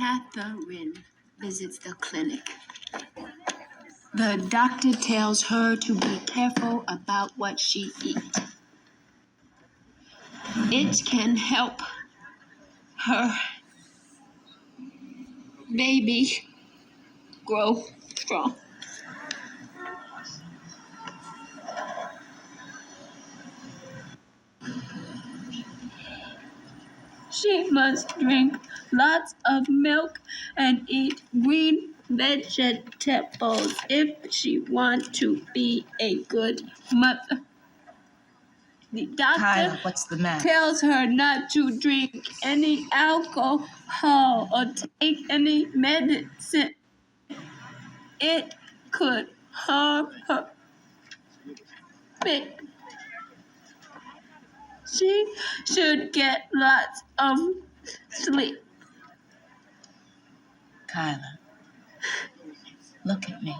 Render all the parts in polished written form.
Catherine visits the clinic. The doctor tells her to be careful about what she eats. It can help her baby grow strong. She must drink lots of milk and eat green vegetables if she wants to be a good mother. The doctor Kyla, what's the matter? tells her not to drink any alcohol or take any medicine. It could harm her. She should get lots of sleep. Kyla, look at me.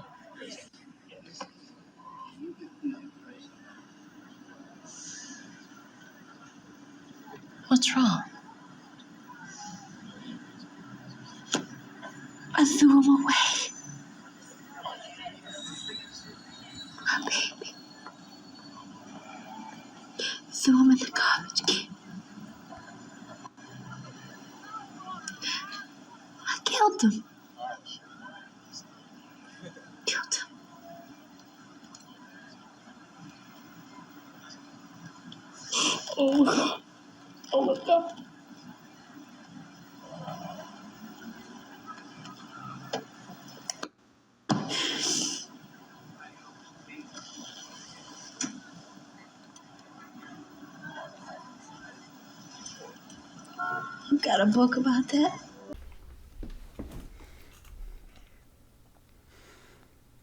What's wrong? I threw him away. My baby. Threw him in the garbage can. I killed him. Killed him. Oh my God. You got a book about that?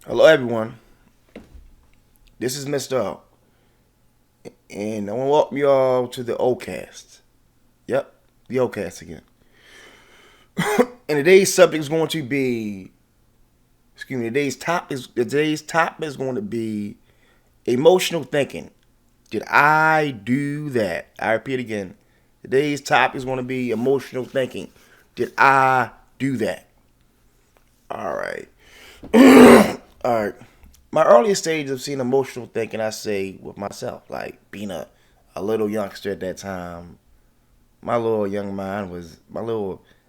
Hello, everyone. This is Mista, and I want to welcome you all to the OCAST. Yep, the OCAST again. And today's subject is going to be, today's topic is going to be emotional thinking. Did I do that? I repeat again. Today's topic is going to be emotional thinking. Did I do that? All right. All right. My earliest stage of seeing emotional thinking, I say with myself, like being a little youngster at that time. My little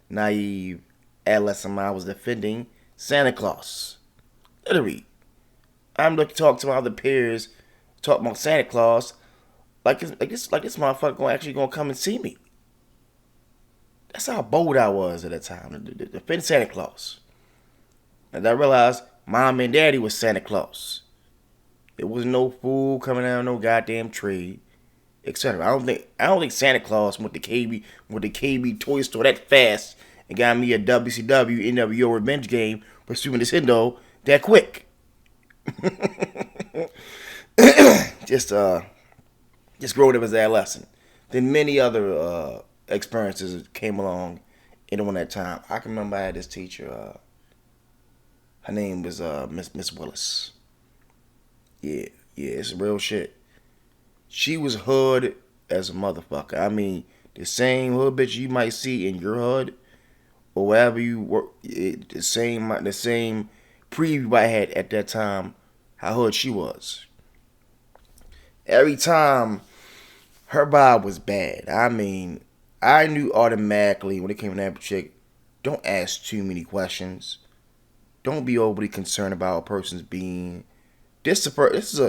naive adolescent mind was defending Santa Claus. Literally. I'm looking to talk to my other peers, talk about Santa Claus, like this motherfucker actually gonna come and see me. That's how bold I was at that time, to defend Santa Claus. And I realized Mom and Daddy was Santa Claus. There was no fool coming out of no goddamn tree, etc. I don't think Santa Claus went to KB toy store that fast and got me a WCW NWO revenge game for Super Nintendo that quick. just growing up as an adolescent. Then many other experiences came along in that time. I can remember I had this teacher. Her name was Miss Willis. Yeah, it's real shit. She was hood as a motherfucker. I mean, the same hood bitch you might see in your hood or wherever you work. The same preview I had at that time, how hood she was. Every time her vibe was bad. I mean, I knew automatically when it came to that chick, don't ask too many questions. Don't be overly concerned about a person's being. This is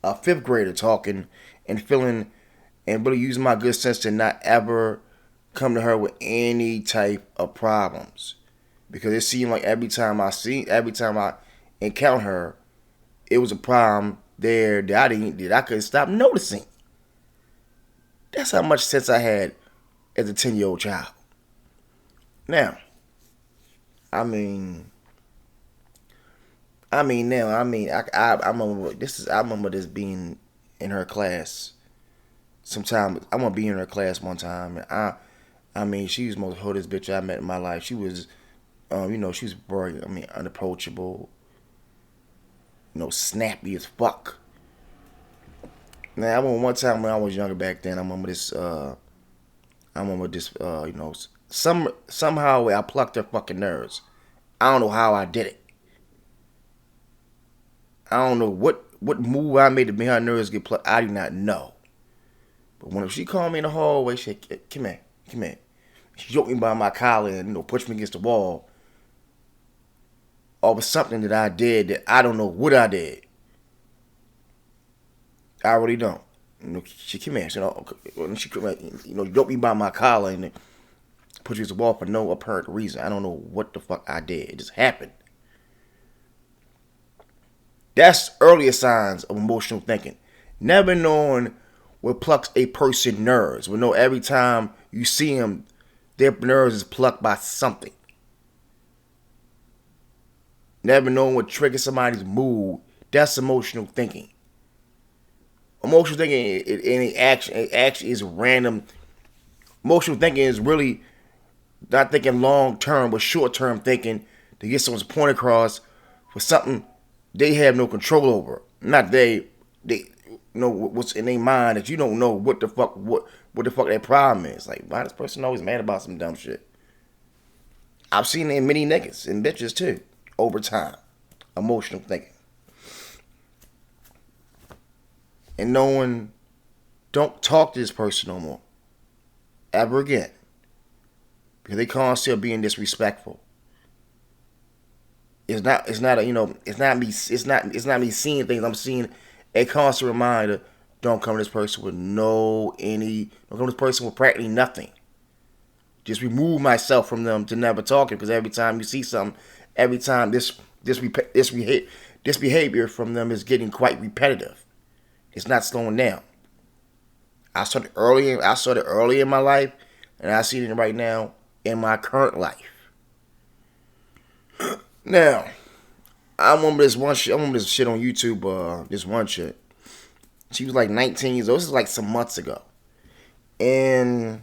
a fifth grader talking and feeling and really using my good sense to not ever come to her with any type of problems. Because it seemed like every time I encounter her, it was a problem there that I couldn't stop noticing. That's how much sense I had as a 10-year-old child. Now, I remember this being in her class. Sometime I'm gonna be in her class one time, and she was the most hoodest bitch I met in my life. She was, she was very, unapproachable, snappy as fuck. Now I remember one time when I was younger back then. I remember this, somehow I plucked her fucking nerves. I don't know how I did it. I don't know what move I made to make her nerves get plucked. I do not know. But when she called me in the hallway, she said, come here. She joked me by my collar and pushed me against the wall. Or was something that I did that I don't know what I did. I really don't. She came in, she joked me by my collar and pushed me against the wall for no apparent reason. I don't know what the fuck I did. It just happened. That's earlier signs of emotional thinking. Never knowing what plucks a person's nerves. We know every time you see them, their nerves is plucked by something. Never knowing what triggers somebody's mood. That's emotional thinking. Emotional thinking it actually is random. Emotional thinking is really not thinking long term, but short term thinking to get someone's point across for something they have no control over. Not they know what's in their mind that you don't know what the fuck that problem is. Like, why this person always mad about some dumb shit? I've seen it in many niggas and bitches too over time. Emotional thinking. And knowing, don't talk to this person no more. Ever again. Because they constantly being disrespectful. It's not me seeing things. I'm seeing a constant reminder, don't come to this person with don't come to this person with practically nothing. Just remove myself from them to never talking, because every time you see something, every time this behavior from them is getting quite repetitive. It's not slowing down. I started early in my life, and I see it right now in my current life. Now, I remember this shit on YouTube. This one shit. She was like 19 years old. This is like some months ago, and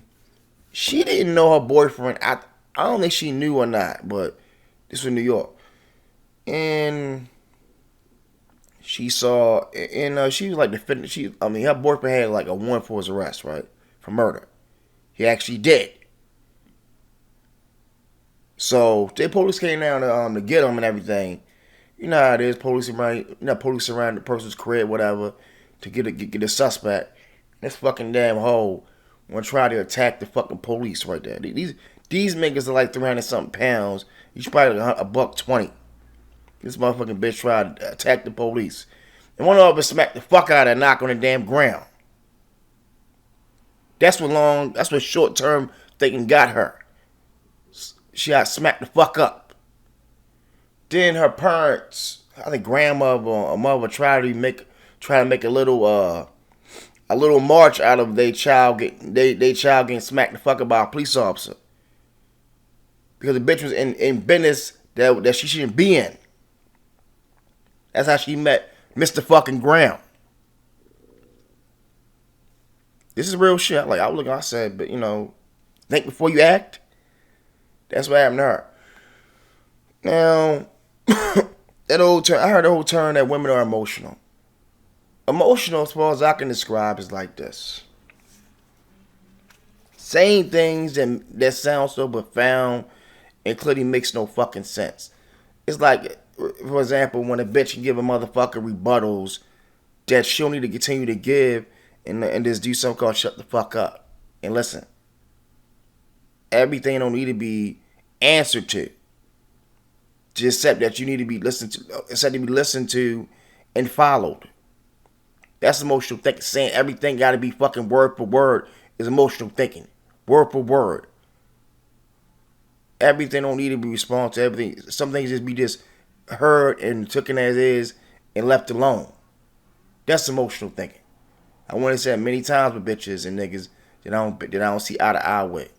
she didn't know her boyfriend. I don't think she knew or not, but this was New York, and she saw, and she was like defending. Her boyfriend had like a warrant for his arrest, right, for murder. He actually did. So the police came down to get him and everything. You know how it is. Police around the person's crib, whatever, to get a suspect. This fucking damn hoe want to try to attack the fucking police right there. These niggas are like 300 something pounds. He's probably like $120. This motherfucking bitch tried to attack the police, and one of them smacked the fuck out of her and knocked on the damn ground. That's what short term thinking got her. She got smacked the fuck up. Then her parents, I think grandmother or mother, tried to make a little march out of their child getting smacked the fuck up by a police officer, because the bitch was in business that she shouldn't be in. That's how she met Mr. fucking Graham. This is real shit. I said, but think before you act. That's what happened to her. Now, I heard the whole term that women are emotional. Emotional, as far as I can describe, is like this. Saying things that sound so profound and clearly makes no fucking sense. It's like, for example, when a bitch can give a motherfucker rebuttals that she'll need to continue to give and just do something called shut the fuck up and listen. Everything don't need to be answered to. Just except that you need to be listened to and followed. That's emotional thinking. Saying everything got to be fucking word for word is emotional thinking. Word for word. Everything don't need to be responded to. Everything. Some things just be heard and taken as is and left alone. That's emotional thinking. I want to say it many times with bitches and niggas that I don't see eye to eye with.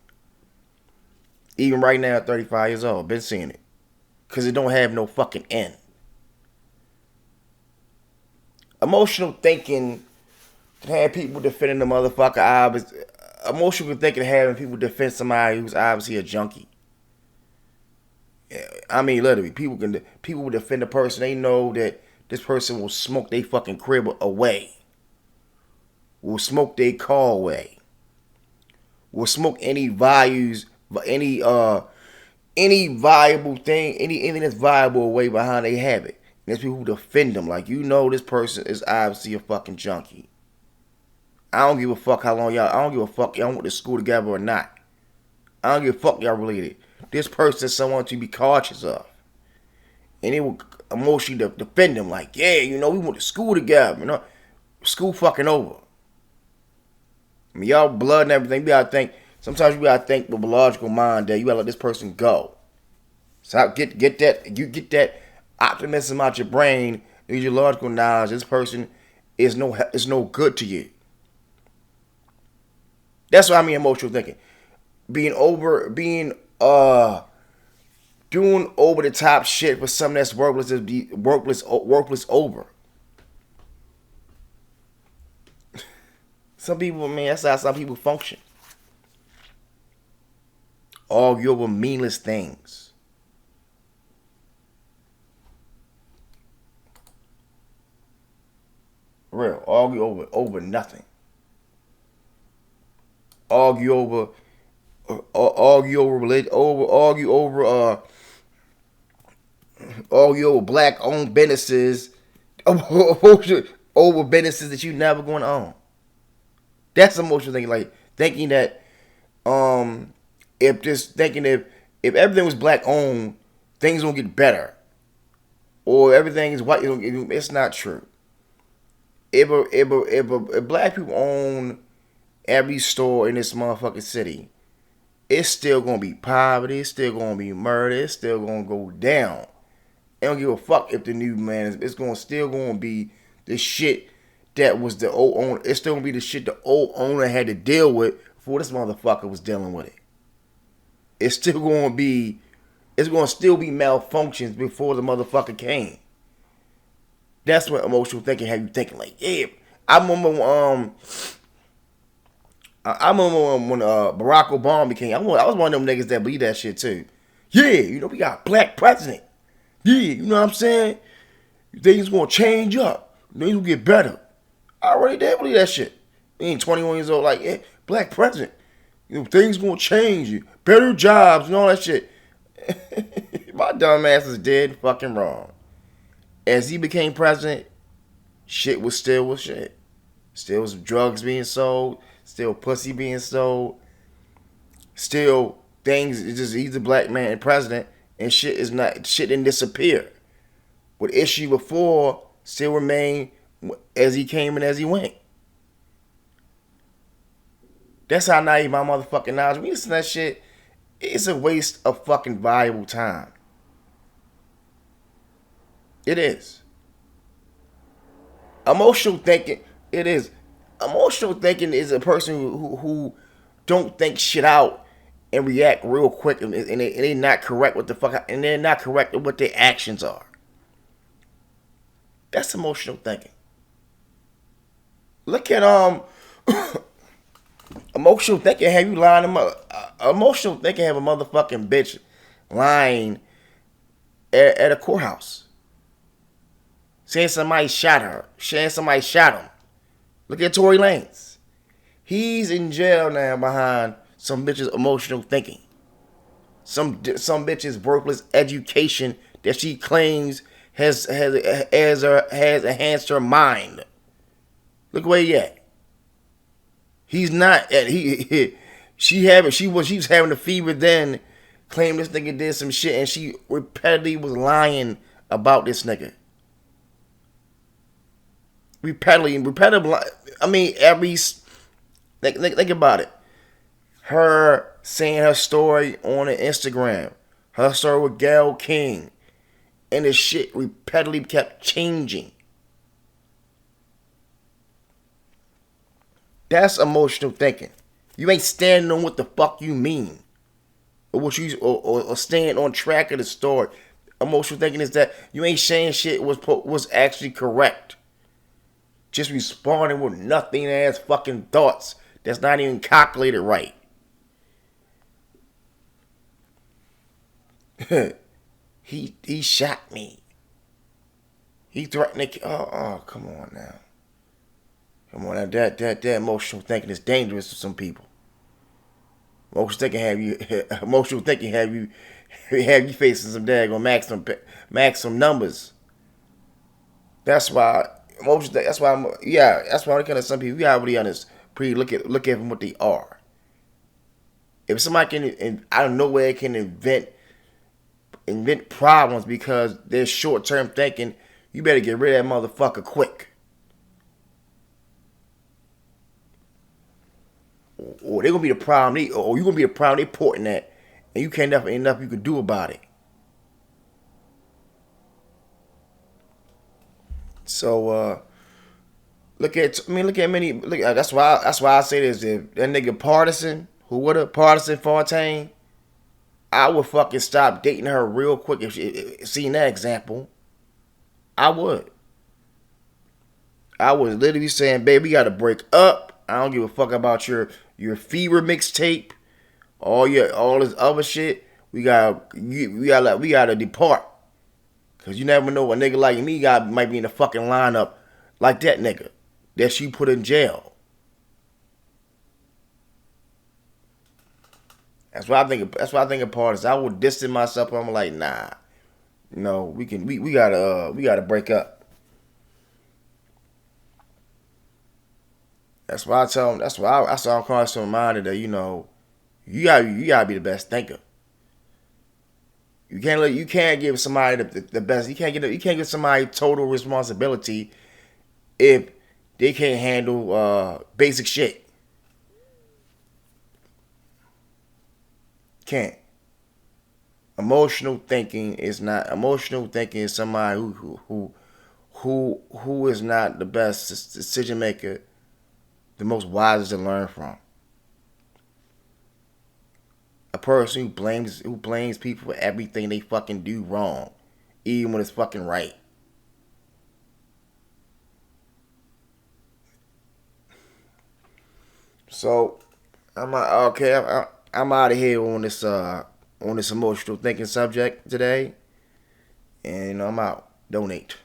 Even right now at 35 years old, been seeing it. Because it don't have no fucking end. Emotional thinking can have people defending the motherfucker. Emotional thinking having people defend somebody who's obviously a junkie. I mean, literally, people will defend a person. They know that this person will smoke their fucking crib away. Will smoke their car away. Will smoke any values any viable thing, anything that's viable way behind they have it. And there's people who defend them. Like, you know, this person is obviously a fucking junkie. I don't give a fuck how long y'all. I don't give a fuck y'all went to school together or not. I don't give a fuck y'all related. This person is someone to be cautious of. And they will emotionally defend them. Like, yeah, you know, we went to school together. You know, school fucking over. I mean, y'all blood and everything. You gotta think. Sometimes you gotta think with a logical mind that you gotta let this person go. So get that. You get that optimism out your brain. Use your logical knowledge. This person is no good to you. That's what I mean emotional thinking. Doing over the top shit for something that's worthless over. Some people, man, that's how some people function. Argue over meaningless things. Real. Argue over nothing. Argue over religion. Argue over black-owned businesses. Over businesses that you never going to own. That's emotional thinking. Like thinking that if everything was black-owned, things don't get better, or everything is white. It's not true. If black people own every store in this motherfucking city, it's still gonna be poverty, it's still gonna be murder, it's still gonna go down. They don't give a fuck if the new man is. It's still gonna be the shit that was the old owner. It's still gonna be the shit the old owner had to deal with before this motherfucker was dealing with it. It's still gonna be. It's gonna still be malfunctions before the motherfucker came. That's what emotional thinking have you thinking. Like, yeah, I remember when Barack Obama became. I was one of them niggas that believe that shit too. Yeah, you know, we got a black president. Yeah, you know what I'm saying? Things gonna change up. Things will get better. I already did believe that shit. Being 21 years old, like, yeah, black president. You know, things gonna change. Better jobs and all that shit. My dumb ass is dead fucking wrong. As he became president, shit was shit. Still was drugs being sold. Still pussy being sold. Still things. It's just he's a black man and president, and shit didn't disappear. What issue before still remained as he came and as he went. That's how naive my motherfucking knowledge. When you listen to that shit, it's a waste of fucking valuable time. It is. Emotional thinking. It is. Emotional thinking is a person who don't think shit out and react real quick, and they're not correct with the fuck, and they're not correct with what their actions are. That's emotional thinking. Look at emotional thinking have you lying emotional thinking have a motherfucking bitch lying at a courthouse. Saying somebody shot her. Saying somebody shot him. Look at Tory Lanez. He's in jail now behind some bitch's emotional thinking. Some bitch's worthless education that she claims has enhanced her mind. Look where he at. He's not at she was having a fever then, claimed this nigga did some shit, and she repeatedly was lying about this nigga. Repetitive. I mean, think about it. Her saying her story on her Instagram, her story with Gayle King, and this shit repeatedly kept changing. That's emotional thinking. You ain't standing on what the fuck you mean, or what you or staying on track of the story. Emotional thinking is that you ain't saying shit was actually correct. Just responding with nothing ass fucking thoughts that's not even calculated right. He shot me. He threatened to. Oh, come on now. Come on now. That emotional thinking is dangerous to some people. Emotional thinking have you facing some daggone maximum numbers. That's why That's why That's why I'm looking at some people. You gotta really honest. Look at them what they are. If somebody can, out of nowhere, can invent problems because they're short term thinking, you better get rid of that motherfucker quick. Or they're gonna be the problem, or you're gonna be the problem they porting at, and you can't ain't nothing you can do about it. So look at many. That's why I say this. If that nigga partisan, who would have partisan Fontaine, I would fucking stop dating her real quick if seeing that example. I would. I was literally saying, babe, we gotta break up. I don't give a fuck about your fever mixtape, all this other shit. We gotta depart. Cause you never know, a nigga like me might be in the fucking lineup like that nigga that she put in jail. That's what I think. That's what I think of parties. I would distance myself. I'm like, nah, no, we gotta break up. That's why I tell them. That's why I saw across some reminder that you gotta be the best thinker. You can't give somebody the best. You can't give somebody total responsibility if they can't handle basic shit. Can't. Emotional thinking is somebody who is not the best decision maker, the most wisest to learn from. A person who blames people for everything they fucking do wrong, even when it's fucking right. So I'm okay. I'm out of here on this emotional thinking subject today, and I'm out. Donate.